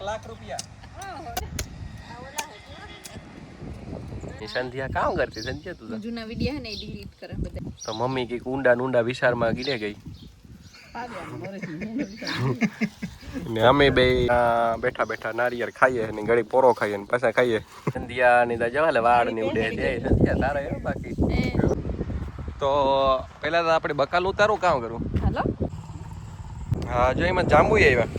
1,00,000 रुपया। संध्या काम करती संध्या तू जूना वीडियो है ने डिलीट करे बदे तो मम्मी की ऊंडा ऊंडा विचार में गिरे गई ने અમે બે બેઠા બેઠા નારિયેળ ખાઈએ ને ઘડી પોરો ખાઈએ ને પછી ખાઈએ સંધ્યા ની તો જવાલે વાળ ની ઉડે છે સંધ્યા તારે હે બાકી તો પહેલા તો આપણે બકાલ ઉતારું કામ કરું હાલો હા જો એમાં જાંબુ આવ્યા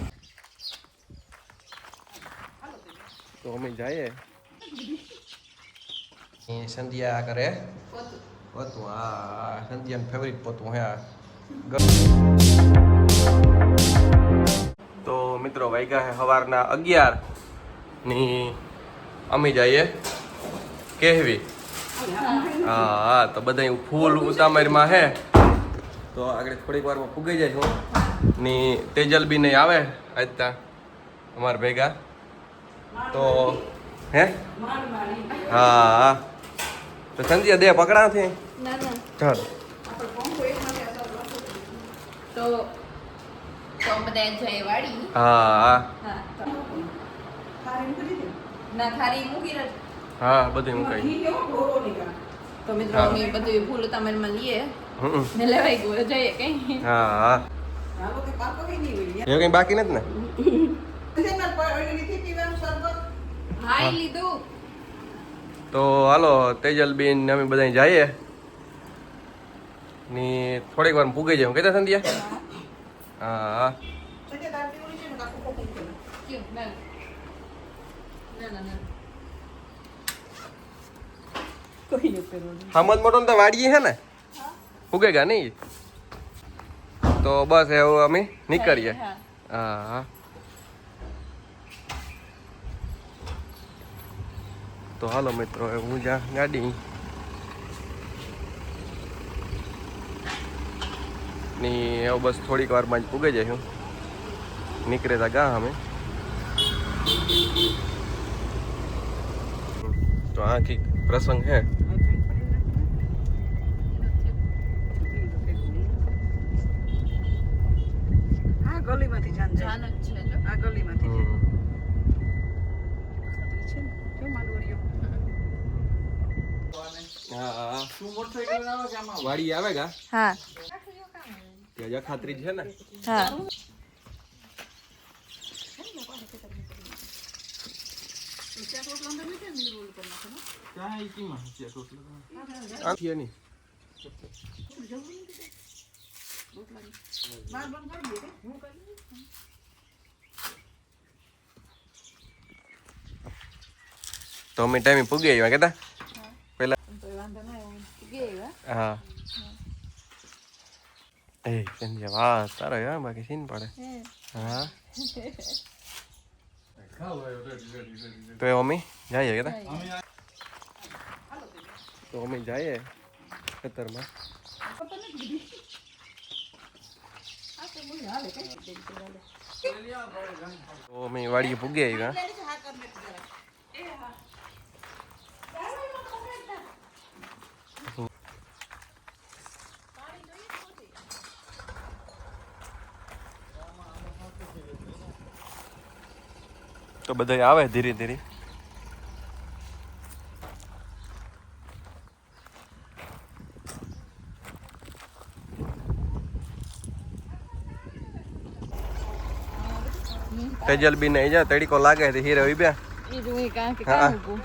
તો અમે જઈએ સંધ્યા કરે પોતું હા સંધ્યાનું ફેવરિટ પોતું હે તો મિત્રો વાગ્યા છે સવારના 11 ની અમે જઈએ કેહવી હા તો બધા ફૂલ ઉતામરમાં હે તો આગળ થોડીક વારમાં ફૂગી જાય છું ની તેજલ બી નહીં આવે આજતા અમારા ભેગા તો હે હા તો સંધ્યા દે પકડા છે ના ના ચાલ તો બધા જય વાડી હા હા ના ખારી મૂકી રજ હા બધું મુકાઈ તો મિત્રો અમે બધું ફૂલ તમારમાં લઈએ ને લેવાઈ ગયો જઈએ કઈ હા એવું કઈ બાકી નથી ને હાઈ લીધું તો હાલો તેજલ બેન અમે બધા જઈએ ની થોડીક વાર પૂગી જાય કેતા સંધ્યા હા હમદ મોટો તો વાડીએ હે ને પૂગેગા નહીં તો બસ એવું અમે નીકળીએ હા તો હાલો મિત્રો હું જા ગાડી ની એવું બસ થોડીક વારમાં જ પૂગે જાય હું નીકળે તા ગા અમે તો આખી પ્રસંગ હે આ ગલીમાંથી જાન જાન જ છે જો આ ગલીમાંથી કેમ માનવરિયો હા શું મોટરસાઇકલ આવે કે આમાં વાડી આવે ગા હા કે જખાત્રી છે ને હા તો અમે ટાઈમે પૂગી આવ્યા કેતા પેલા હા એ સંજય વાહ તારો યાર બાકી સીન પડે હા તો મમ્મી જઈએ કેતા તો અમે જઈએ ખેતરમાં તો અમે વાડીએ પૂગી આવ્યા તો બધા આવે ધીરે ધીરે તેજલ બી નહીં જા તડીકો લાગે છે હીરે ઉભ્યા ઈ જોઈ કાં કે કાં ઊભું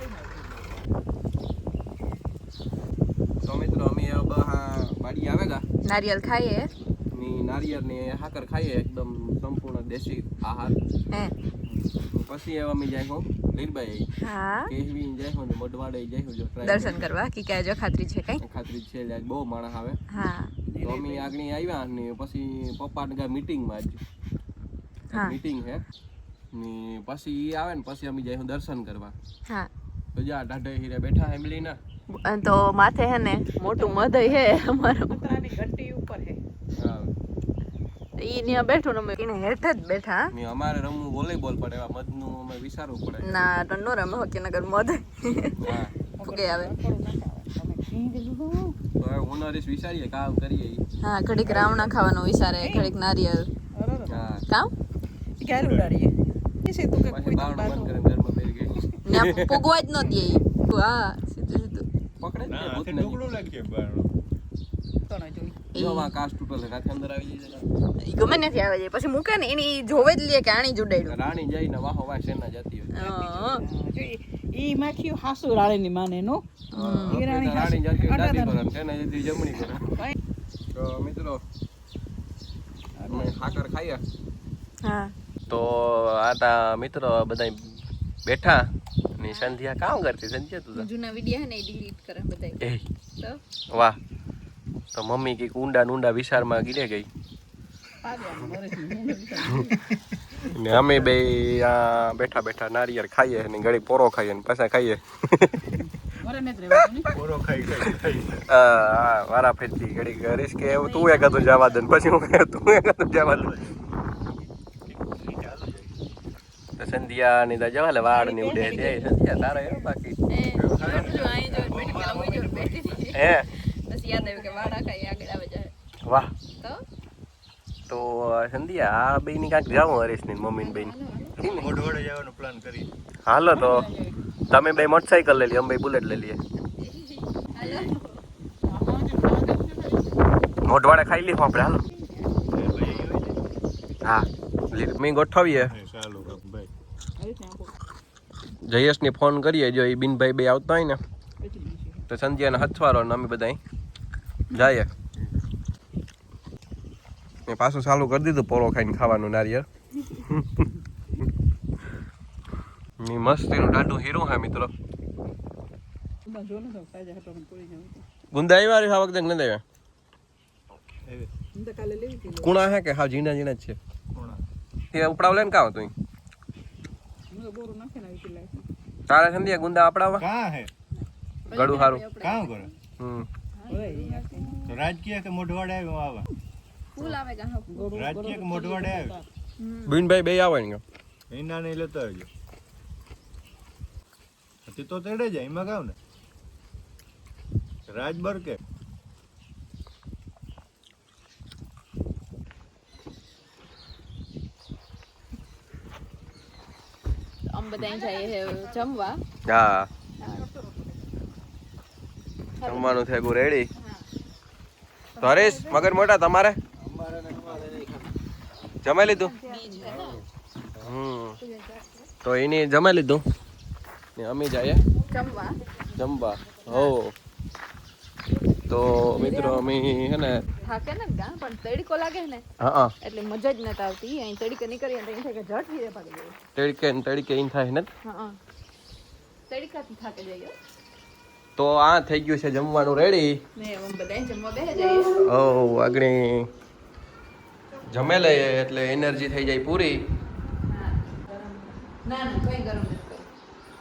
તો મિત્રો અમે વાડી આવે ગા નારિયેળ ખાઈએ ની નારિયેળ ને હાકર ખાઈએ એકદમ સંપૂર્ણ દેશી આહાર હે પછી અમે જાય હો લીરબાઈ હા કેહવી જાય હો ને મોઢવાડે જાય હો જો દર્શન કરવા કે કે જો ખાતરી છે કઈ ખાતરી છે એટલે બહુ માણસ આવે હા તો અમે આગળ આવ્યા ને પછી પપ્પા ને મીટિંગમાં જ હા મીટિંગ હે ને પછી ઈ આવે ને પછી અમે જાય દર્શન કરવા હા તો જા ઢાઢે હીરે બેઠા ફેમિલી ના તો માથે હે ને મોટું મધય હે અમારું પતરાની ઘંટી ઉપર હે હા ઈ ન્યા બેઠો ને અમે એને હેઠ જ બેઠા ને અમારે રમવું વોલીબોલ પડે એવા મધનું અમે વિચારવું પડે ના તો નો રમે હોકી નગર મધ હા ફુગે આવે તો હવે ઉનાળીસ વિચારીએ કામ કરીએ ઈ હા ઘડીક રાવણા ખાવાનું વિચારે ઘડીક નારિયેળ હા કામ ક્યારે ઉડાડીએ છે તું કે પછી કોઈ બારણું બાથો બંધ કરીને ઘરમાં બેસી ગઈ ને પૂગવા જ ન દે ઈ. હા સીધું સીધું પકડે જ ને ના ભૂત હાથે ને ઢોકળું લાગે બારણું. તને જોઈ જો આ કાચ તૂટેલ છે કાચ અંદર આવી જાય ઈ ગમે નથી આવે છે પછી મૂકે ને એની જોવે જ લે કે આણી જોડાડ્યું રાણી જઈને વાહો વાહ શેના જતી હોય ઈ માખ્યું હાસુ રાણીની માને નો ઈ રાણી રાણી જતી હોય ડાબી અટાણે કરે શેના જતી હોય જમણી કરે તો મિત્રો અમે ખાકર ખાઈએ હા તો આ તા મિત્રો બધા બેઠા ને સંધ્યા કામ કરતી સંધ્યા તું જૂના વિડિયો હે ને એ ડિલીટ કરે બધાય એ તો વાહ તો મમ્મી કઈક ઊંડા ઊંડા વિચારમાં ગીરે ગઈ ને અમે બે આ બેઠા બેઠા નારિયેળ ખાઈએ ને ઘડી પોરો ખાઈએ ને પાછા ખાઈએ પોરો ખાઈ ખાઈ વારા ફેરથી ઘડી કરીશ કે એવું તું એક હતું જવા દે ને પછી હું કહ્યું તું એક હતું જવા દે તો સંધ્યા ની તો જવા લે વાળ ની ઉડે દે સંધ્યા તારે એવો બાકી એ જો આઈ જો બેઠી પેલા હું જો બેઠી હતી હે બસ યાદ આવ્યું કે વાડા ખાઈ આગળ આવે જાય વાહ તો તો સંધ્યા આ બે ની કાંઈક જાવું હરીશ ની મમ્મી ને બેન મોઢવાડે જવાનો પ્લાન કરી. હાલો તો તમે બે મોટરસાઇકલ લઈ લી અમે બે બુલેટ લઈ લઈએ મોઢવાડે ખાઈ લીધું આપણે હાલો હા મેં ગોઠવીએ ચાલો ભાઈ જયેશને ફોન કરીએ જો એ બિનભાઈ બે આવતા હોય ને તો સંધ્યાને હથવારો ને અમે બધા જઈએ મેં પાછું ચાલુ કરી દીધું પોરો ખાઈને ખાવાનું નારિયેળ ની મસ્તીનું ટાઢું હીરું હે મિત્રો ગુંદા આવ્યા આ વખતે નથી આવ્યા કાલે લેવી હતી કુણા હે કે હા ઝીણા ઝીણા જ છે તે ઉપડાવ લે ને કાં તું હું બોરું નાખે ને આવી લાગે તારે સંધ્યા ગુંદા આપડાવા કાં હે ગળું સારું કાં કરે તો રાજકીય કે મોઢવાડે આવ્યો આવે ફૂલ આવે કે હા રાજકીય કે મોઢવાડે આવ્યો બિનભાઈ બે આવે ને એના નહીં લેતો આવજો પછી તો તેડે જાય એમાં ગાવ ને રાજબર કે આમ બધા જઈએ હે જમવા હા જમવાનું થઈ ગયું રેડી તો હરીશ મગર મોટા તમારે જમાઈ લીધું તો એની જમાઈ લીધું ને અમે જઈએ જમવા જમવા હો તો મિત્રો અમે હે ને થાકે ને ગા પણ તડકો લાગે ને હા એટલે મજા જ નત આવતી અહીં તડકો નીકળીએ તો અહીં થાય કે ઝટ વીરે ભાગી જાય તડકે ઈન થાય ને હા તડકાથી થાકે જઈએ તો આ થઈ ગયું છે જમવાનું રેડી ને અમે બધા જમવા બેહે જઈએ ઓ આગળ જમે લઈએ એટલે એનર્જી થઈ જાય પૂરી ના ના કોઈ ગરમ નથી કરવું.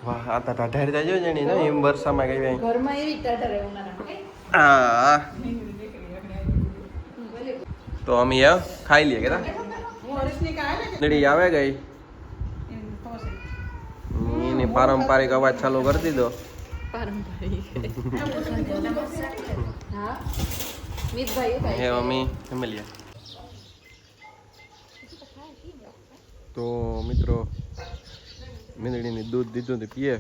વાહ આ તો ટાઢાર જાય છે ને એમ વરસામાં ગઈ ભાઈ ઘરમાં એવી ટાટા રહે ઉનાળામાં હા તો અમે ખાઈ લઈએ કે હું હરીશની કાલે નડી આવે ગઈ એની પારંપરિક અવાજ ચાલુ કરી દીધો પારંપરિક હા મિતભાઈ હે મમ્મી જમી લે તો મિત્રો મીંદડીની દૂધ દીધું તે પીએ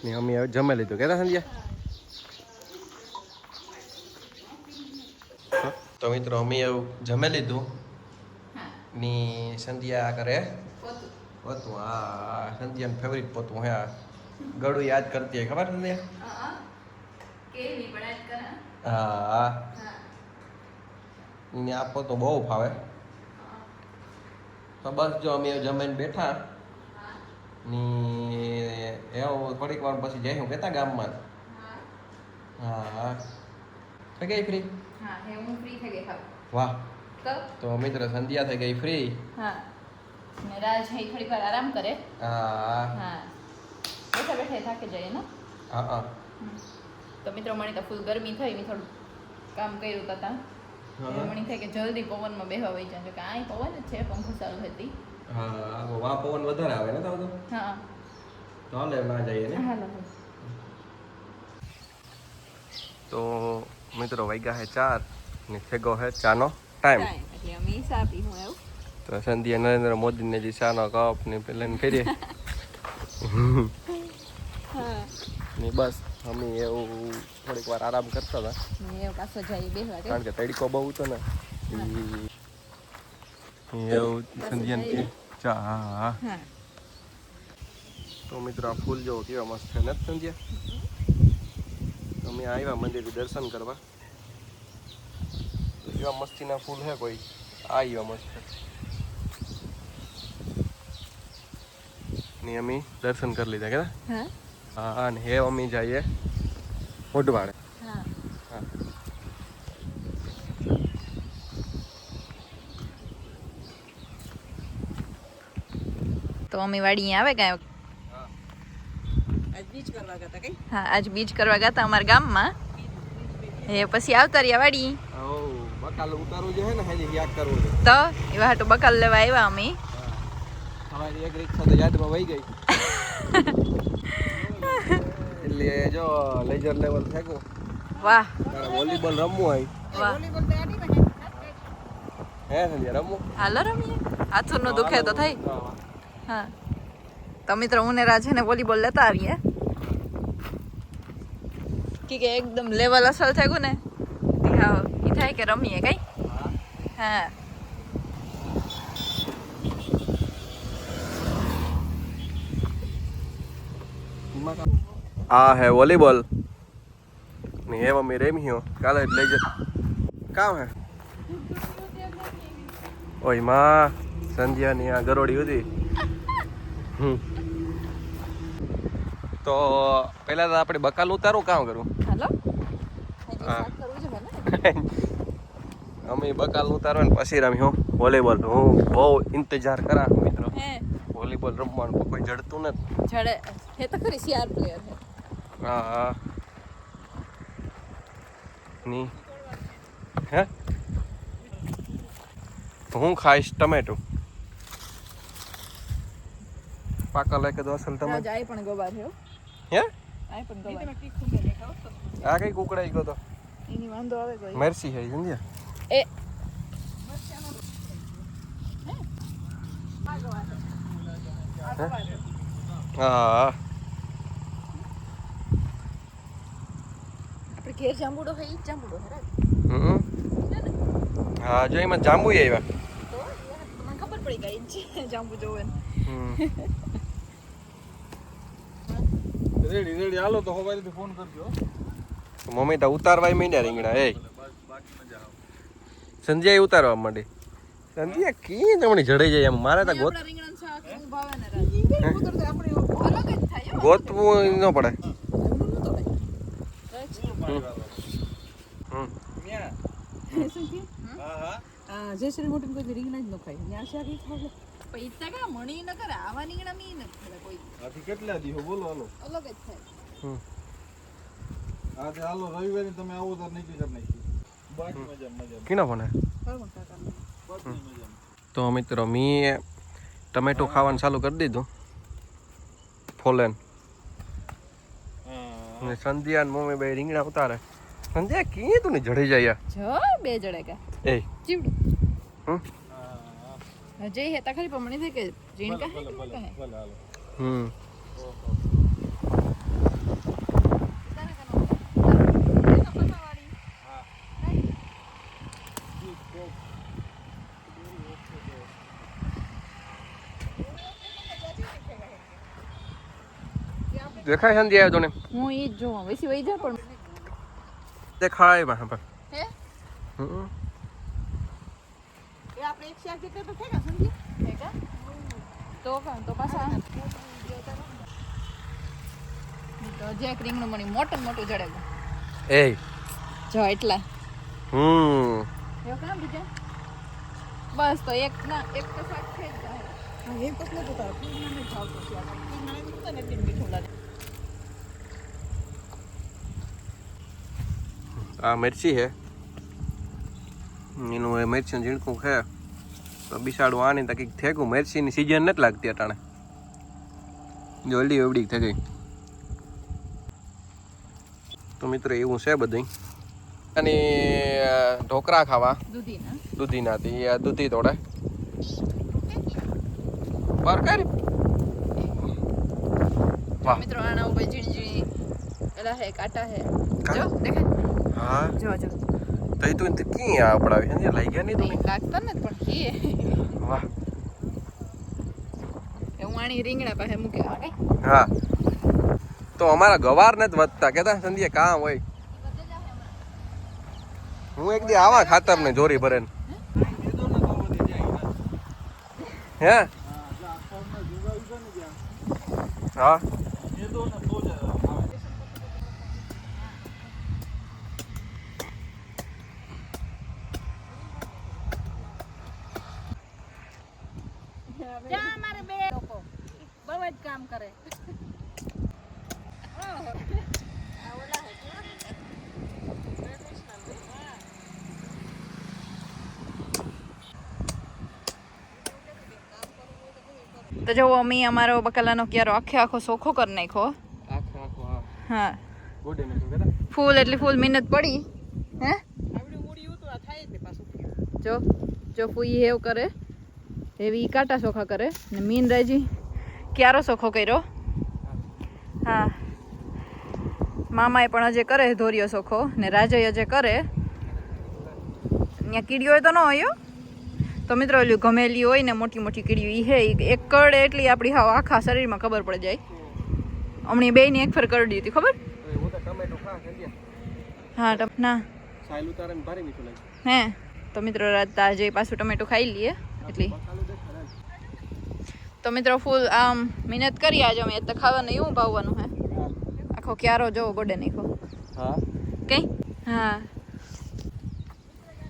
ને અમે હવે જમી લીધું કેતા સંધ્યા તો મિત્રો અમે એવું જમી લીધું ની સંધ્યા કરે પોતું હા સંધ્યાનું ફેવરિટ પોતું હે આ ગળું યાદ કરતી હોય ખબર સંધ્યા કેવી પણ આજ કરા હા એને આપો તો બહુ ફાવે તો બસ જો અમે જમીને બેઠા ની એવું થોડીક વાર પછી જઈશું કેતા ગામમાં હા થઈ ગઈ ફ્રી હા હે હું ફ્રી થઈ ગઈ ખાવ વાહ તો તો મિત્ર સંધ્યા થઈ ગઈ ફ્રી હા ને રાજ હે થોડીક વાર આરામ કરે હા હા બેઠા બેઠા થાકી જાય ને હા હા તો મિત્રો મને તો ફૂલ ગરમી થઈ મેં થોડું કામ કર્યું હતા મને થાય કે જલ્દી પવનમાં બેહવા વઈ જાય કે આ પવન જ છે પંખો ચાલુ હતી હા વા પવન વધારે આવે ને તો હા તો હાલે ના જઈએ ને હાલો તો મિત્રો વાગ્યા છે 4 ને થેગો હે ચાનો ટાઈમ. એટલે અમે ચા પી હું એવું. તો સંધ્યા નરેન્દ્ર મોદીને જે ચાનો કપ ને પેલા ફેરીએ ને બસ અમે એવું થોડીક વાર આરામ કરતા હતા ને પાછો જઈ બેહવા કારણ કે તડકો બહુ હતો ને એવું સંધ્યા ચા. હા. તો મિત્રો આ ફૂલ જો કેવા મસ્ત છે ને સંધ્યા. અમે આવ્યા મંદિરથી દર્શન કરવા તો એવા મસ્તીના ફૂલ હે કોઈ આ એવા મસ્ત ને અમે દર્શન કરી લીધા કે હા ને હે અમે જઈએ ઓઢવાડે. હા. હા તો અમે વાડી આવે કાંઈ. આજ બીજ કરવા ગયા તા કઈ? હા આજ બીજ કરવા ગયા હતા અમારા ગામમાં. એ પછી આવતા રહ્યા વાડી. ઓ બકાલ ઉતારવું છે ને હેલી યાદ કરવું છે તો એવા હાટુ બકાલ લેવા આવ્યા અમે. અમારી એક રિક્ષા તો યાદમાં વહી ગઈ એટલે જો લેજર લેવલ ફેંકો. વાહ વોલીબોલ રમવું હોય વાહ. વોલીબોલ તો આડી માં હે સંધ્યા રમવું. હાલો રમીએ. હાથુંનું દુખે તો થઈ. હા તો મિત્રો ઉનેરા છે ને વોલીબોલ લેતા આવીએ કે એકદમ લેવલ અસલ થઈ ગયું ને હા એ થાય કે રમીએ કઈ. હા આ હે વોલીબોલ ને એવા મેં રેમ્યો કાલે જ લેજર કામ હે. ઓય માં સંધ્યાની આ ગરોડી હતી. તો પહેલા તો આપણે બકાલ ઉતારું કામ કરું. હાલો હા. કરવું છે ને. અમે બકાલ ઉતારો ને પછી રમી હું વોલીબોલ. હું બહુ ઇંતજાર કરા મિત્રો હે વોલીબોલ રમવાનું પણ કોઈ જડતું નથી. જડે હે તો ખરી સીઆર પ્લેયર હે. હા હા ની હે હું ખાઈશ ટમેટો પાકા લાગે તો અસલ ટમેટો. આઈ પણ ગોબાર હે. હે આઈ પણ ગોબાર. તીખું મે દેખાવ તો આ કઈ કુકડાઈ ગયો તો એની વાંધો આવે કોઈ. મરસી હે સમજ્યા. એ હા આપણે ઘેર જાંબુડો હે ઈ જ જાંબુડો હે રાઈટ. હા જો એમાં જાંબુ આવ્યા. તો મને ખબર પડી ગઈ છે જાંબુ જોવે ને. રેડી હાલો તો હવારેથી ફોન કરજો. મમ્મી તો ઉતારવા માંડ્યા રીંગણા. એ સંજય ઉતારવા માંડી. સંજય કી તમને જડાઈ જાય એમ મારે તો આપણા રીંગણાનું શાક એવું ભાવે ને રાજ. ઉતર તો આપણે અલગ જ થાય હો. ગોતવું ન પડે. આ જયશ્રી મોટી કોઈ રીંગણા જ ન ખાય ન્યા શાક ઈ ખાવ પૈસા કા મણી ન કરે આવા રીંગણા મી ન કરે કોઈ. આથી કેટલા દિવસો બોલો હાલો. અલગ જ થાય. આજે હાલો રવિવારે તમે આવો તો નક્કી કરી નાખી. બાકી મજા. કીનો ફોન હે? બરાબર કાકા બાકી મજા. તો મિત્રો મેં ટમેટો ખાવાનું ચાલુ કરી દીધું ફોલેન ને સંધ્યા ને મમ્મી ભાઈ રીંગણા ઉતારે. સંધ્યા કી તું ને જડી જાય જો બે જડે કા એ ચીવડું હમ હજે હેતા ખરી પણ મને થાય કે જીણ કા હે કે ભલે હાલો. હમ દેખાય સંધ્યા આવ્યો તને હું ઈ જ જોઉં વેસી વઈ જા પણ દેખાય માં પણ હે હમ એ આપણે એક શાક જેટલા તો થાય ને સમજી હે કા તો પાછા તો જે એક રીંગણું મણી મોટું જડે એ જો એટલા એવું કામ બીજા બસ તો એક તો શાક છે જ હા એ કસ નતો તારો રીંગણા નહીં ખાવતો શાક રીંગણા નહીં તો ને તીન મીઠું લાગે આ મિર્ચી હે એનું એ મિર્ચીનું ઝીણકું છે તો બિસાડું આની તો કંઈક થેગું મિર્ચીની સિઝન નથી લાગતી અટાણે જલ્દી એવડી થઈ ગઈ તો મિત્રો એવું છે બધું અને ઢોકળા ખાવા દૂધીના દૂધીના દૂધી તોડે બર કરી વાહ મિત્રો આના ઉપર ઝીણી ઝીણી એલા હે કાંટા હે જો દેખાય હા જો જો તો એ તું ક્યાં આપડાવી છે લઈ ગયા નહીં તું નહીં લાગતા ને પણ હે વાહ હું આણી રીંગણા પાસે મૂકે ઓકે હા તો અમારા ગવાર ને જ વધતા કેતા સંધ્યા કામ હોય હું એક દી આવા ખાતર ને જોરી ભરે હે હા જ્યાં અમારે બે લોકો બહુ જ કામ કરે. તો જો અમી અમારો બકાલાનો ક્યારો આખો સોખો કરી નાખ્યો હા ફૂલ એટલી ફૂલ મહેનત પડી હે આવડી મૂડી ઉતવા થાય જ ને પાછું. જો ફૂઈ હેવ કરે એવી કાંટા સોખા કરે ને મીન રાજી ક્યારો સોખો કર્યો હા મામાએ પણ અજે કરે ધોરિયો સોખો ને રાજય અજે કરે ત્યાં કીડીઓ હોય તો ન હોય તો મિત્રો ઓલું ગમેલી હોય ને મોટી મોટી કીડીઓ એ હે એક કડ એટલી આપણી હાવ આખા શરીરમાં ખબર પડી જાય હમણાં બે ની એક ફેર કરડી હતી ખબર હા ના હે તો મિત્રો આજે પાછું ટમેટો ખાઈ લઈએ એટલી તો મિત્રો ફૂલ આમ મહેનત કરી આજે અમે તો ખાવાનું એવું ભાવવાનું હે આખો ક્યારો જોવો ગોડે નાખો હા કઈ હા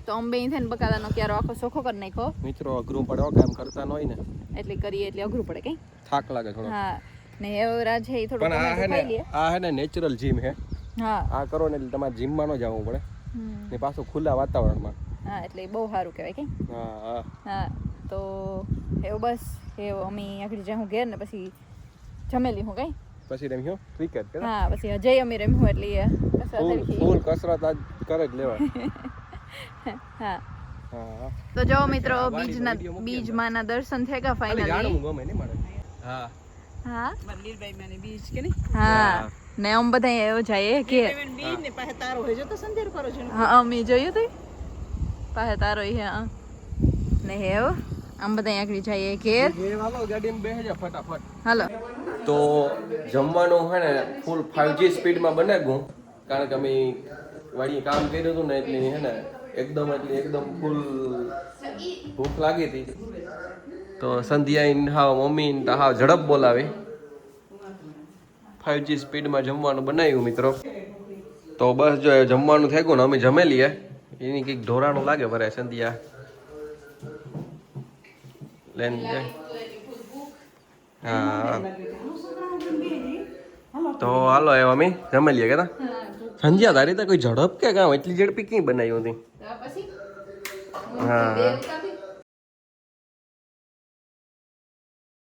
તો અંબે થઈને બકાલાનો ક્યારો આખો સોખો કરી નાખો મિત્રો અઘરું પડે કામ કરતા ન હોય ને એટલે કરીએ એટલે અઘરું પડે કઈ થાક લાગે થોડો હા ને એવરાજ છે થોડું પણ આ હે ને આ હે ને નેચરલ જીમ હે હા આ કરો ને એટલે તમારે જીમમાં ન જવું પડે ને પાછું ખુલ્લા વાતાવરણમાં હા એટલે બહુ સારું કહેવાય કે હા હા હા તો એવું બસ એવું અમે આગળ જાઉં ઘેર ને પછી જમેલી હું કઈ પછી રમ્યો ક્રિકેટ કે હા પછી જઈ અમે રમ્યું એટલે ફૂલ કસરત આજ કરે જ લેવા હા હા તો જો મિત્રો બીજમાંના દર્શન થઈ ગયા ફાઇનલી ગમે ને મારે હા હા લીલભાઈ મને બીજ કે નહીં હા ને આમ બધા એવું જાય કે બીજ ને પાસે તારો હોય જો તો સંદેર કરો છો હા અમે જોયું તું પાસે તારો હે હા ને હેવ આમ બધા આગળ જઈએ ઘેર હાલો ગાડીમાં બેસી જા ફટાફટ હાલો તો જમવાનું હે ને ફૂલ 5G સ્પીડમાં બનાવ્યું કારણ કે અમે વાડીએ કામ કર્યું હતું ને એટલે હે ને એકદમ ફૂલ ભૂખ લાગી હતી તો સંધ્યા હાવ મમ્મી હાવ ઝડપ બોલાવી 5G સ્પીડમાં જમવાનું બનાવ્યું મિત્રો તો બસ જો જમવાનું થઈ ગયું ને અમે જમે લઈએ એની કંઈક ઢોરાણું લાગે ભરે સંધ્યા લેન જાય હા તો હાલો એ મમ્મી જમી લઈએ કે સંધ્યા તારી તો કોઈ ઝડપ કે કામ એટલી ઝડપી કઈ બનાવી હતી પછી હા